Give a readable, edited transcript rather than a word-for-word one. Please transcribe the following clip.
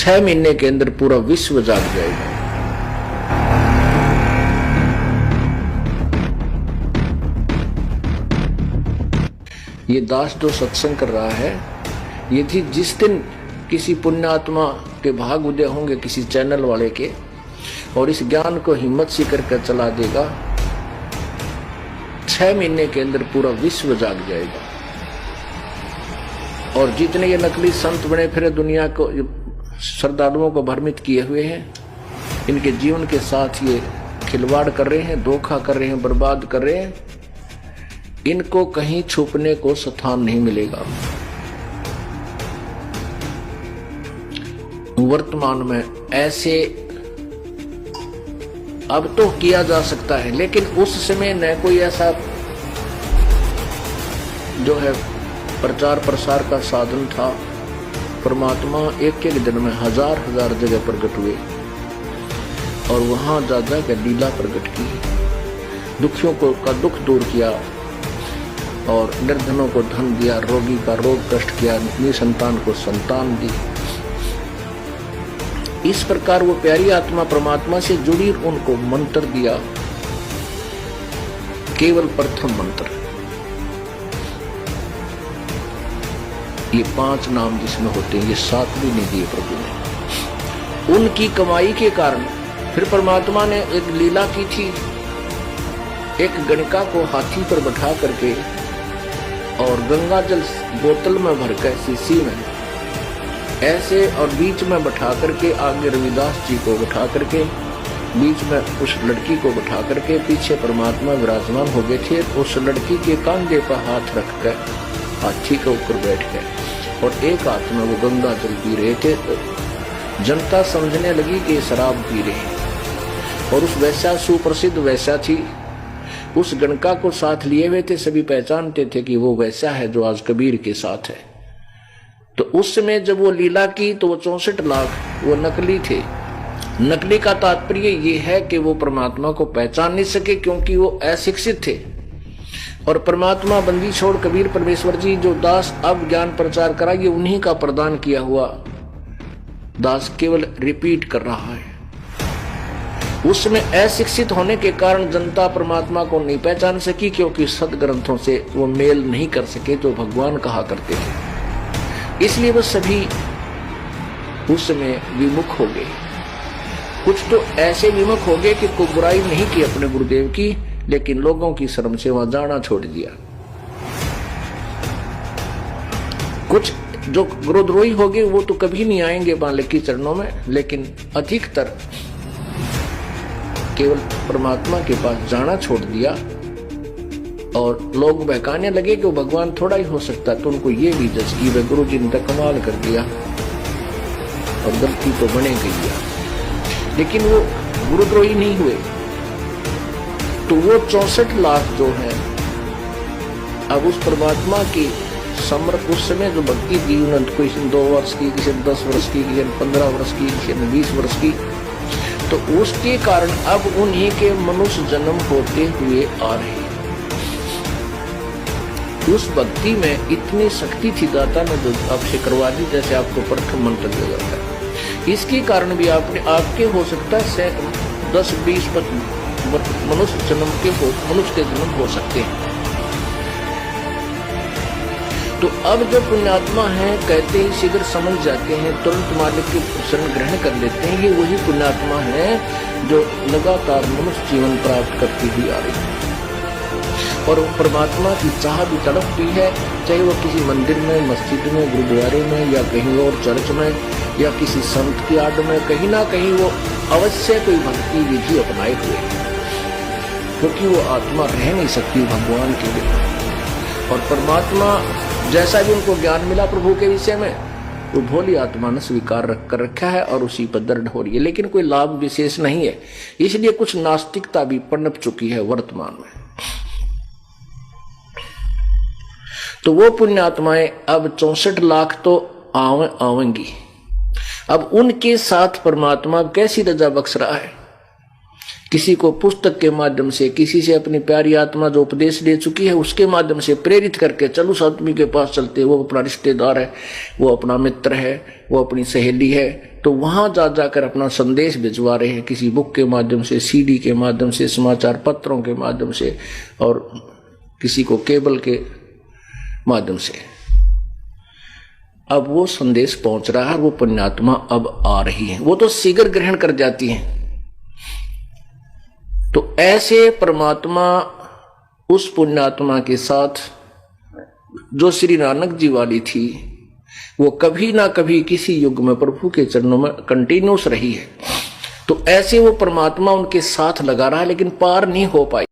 6 महीने के अंदर पूरा विश्व जाग जाएगा। ये दास जो सत्संग कर रहा है, ये थी जिस दिन किसी पुण्यात्मा के भाग उदय होंगे किसी चैनल वाले के, और इस ज्ञान को हिम्मत से करके चला देगा, 6 महीने के अंदर पूरा विश्व जाग जाएगा। और जितने ये नकली संत बने फिर दुनिया को श्रद्धालुओं को भ्रमित किए हुए हैं, इनके जीवन के साथ ये खिलवाड़ कर रहे हैं, धोखा कर रहे हैं, बर्बाद कर रहे हैं, इनको कहीं छुपने को स्थान नहीं मिलेगा। वर्तमान में ऐसे अब तो किया जा सकता है, लेकिन उस समय न कोई ऐसा जो है प्रचार प्रसार का साधन था। परमात्मा एक एक दिन में हजार हजार जगह प्रकट हुए और वहां जा जाकर लीला प्रकट की, दुखियों को का दुख दूर किया और निर्धनों को धन दिया, रोगी का रोग कष्ट किया, निसंतान को संतान दी। इस प्रकार वो प्यारी आत्मा परमात्मा से जुड़ी, उनको मंत्र दिया, केवल प्रथम मंत्र। ये 5 नाम जिसमें होते हैं, ये 7 भी नहीं दिए प्रभु ने। उनकी कमाई के कारण फिर परमात्मा ने एक लीला की थी, एक गणिका को हाथी पर बैठा करके और गंगा जल बोतल में भरकर शीशी में ऐसे, और बीच में बैठा करके आगे रविदास जी को बैठा करके, बीच में उस लड़की को बैठा करके, पीछे परमात्मा विराजमान हो गए थे। उस लड़की के कंधे पर हाथ रखकर हाथी के ऊपर बैठ गए और एक हाथ में वो गंगा जल पी रहे थे। जनता समझने लगी कि शराब पी रहे हैं। और उस वैश्या, सुप्रसिद्ध वैश्या थी, उस गणका को साथ लिए हुए थे, सभी पहचानते थे कि वो वैश्या है जो आज कबीर के साथ है। तो उस समय जब वो लीला की तो वो 64 लाख वो नकली थे। नकली का तात्पर्य ये है कि वो परमात्मा को पहचान नहीं सके क्योंकि वो अशिक्षित थे। और परमात्मा बंदी छोड़ कबीर परमेश्वर जी जो दास अब ज्ञान प्रचार करा, ये उन्हीं का प्रदान किया हुआ दास केवल रिपीट कर रहा है। उसमें अशिक्षित होने के कारण जनता परमात्मा को नहीं पहचान सकी, क्योंकि सदग्रंथों से वो मेल नहीं कर सके जो भगवान कहा करते थे। इसलिए वो सभी उसमें विमुख हो गए। कुछ तो ऐसे विमुख हो गए कि कोई बुराई नहीं की अपने गुरुदेव की, लेकिन लोगों की शर्म से वहां जाना छोड़ दिया। कुछ जो गुरुद्रोही हो गए वो तो कभी नहीं आएंगे मालिक के चरणों में, लेकिन अधिकतर केवल परमात्मा के पास जाना छोड़ दिया। और लोग बहकाने लगे कि वो भगवान थोड़ा ही हो सकता, तो उनको ये भी जज की वे गुरु जी ने तो कमाल कर दिया और गलती तो बने गई, लेकिन वो गुरुद्रोही नहीं हुए। तो वो 64 लाख जो है अब उस परमात्मा की समर्थ, उस समय जो भक्ति दी उन्होंने, कोई 2 वर्ष की, किसी 10 वर्ष की, किसी 15 वर्ष की, किसी 20 वर्ष की, तो उसके कारण अब उन्हीं के मनुष्य जन्म होते हुए आ रहे। उस भक्ति में इतनी शक्ति थी दाता ने जो आपसे करवा दी, जैसे आपको प्रथम मंत्र दिया जाता है। इसके कारण भी आपके हो सकता है 10-20 मनुष्य के जन्म हो सकते हैं। तो अब जो पुण्यात्मा है कहते ही शीघ्र समझ जाते हैं, तुरंत मालिक के शरण ग्रहण कर लेते हैं। ये वही पुण्यात्मा है जो लगातार मनुष्य जीवन प्राप्त करती हुई आ रही है। और परमात्मा की चाह भी तड़पती है, चाहे वो किसी मंदिर में, मस्जिद में, गुरुद्वारे में, या कहीं और चर्च में, या किसी संत की आड़ में, कहीं ना कहीं वो अवश्य कोई भक्ति विधि अपनाए हुए, क्योंकि वो आत्मा रह नहीं सकती भगवान के बिना। और परमात्मा जैसा भी उनको ज्ञान मिला प्रभु के विषय में, वो भोली आत्मा ने स्वीकार कर रखा है और उसी पर दृढ़ हो रही है, लेकिन कोई लाभ विशेष नहीं है। इसलिए कुछ नास्तिकता भी पनप चुकी है वर्तमान में। तो वो पुण्यात्माएं अब 64 लाख तो आवेंगी। अब उनके साथ परमात्मा कैसी रजा बख्श रहा है किसी को पुस्तक के माध्यम से, किसी से अपनी प्यारी आत्मा जो उपदेश दे चुकी है उसके माध्यम से प्रेरित करके चलो उस आदमी के पास चलते, वो अपना रिश्तेदार है, वो अपना मित्र है, वो अपनी सहेली है, तो वहां जा जाकर अपना संदेश भिजवा रहे हैं किसी बुक के माध्यम से, सीडी के माध्यम से, समाचार पत्रों के माध्यम से और किसी को केबल के माध्यम से। अब वो संदेश पहुंच रहा है, वो पुण्यात्मा अब आ रही है, वो तो शीघ्र ग्रहण कर जाती हैं। तो ऐसे परमात्मा उस पुण्यात्मा के साथ जो श्री नानक जी वाली थी, वो कभी ना कभी किसी युग में प्रभु के चरणों में कंटिन्यूस रही है। तो ऐसे वो परमात्मा उनके साथ लगा रहा है, लेकिन पार नहीं हो पाई।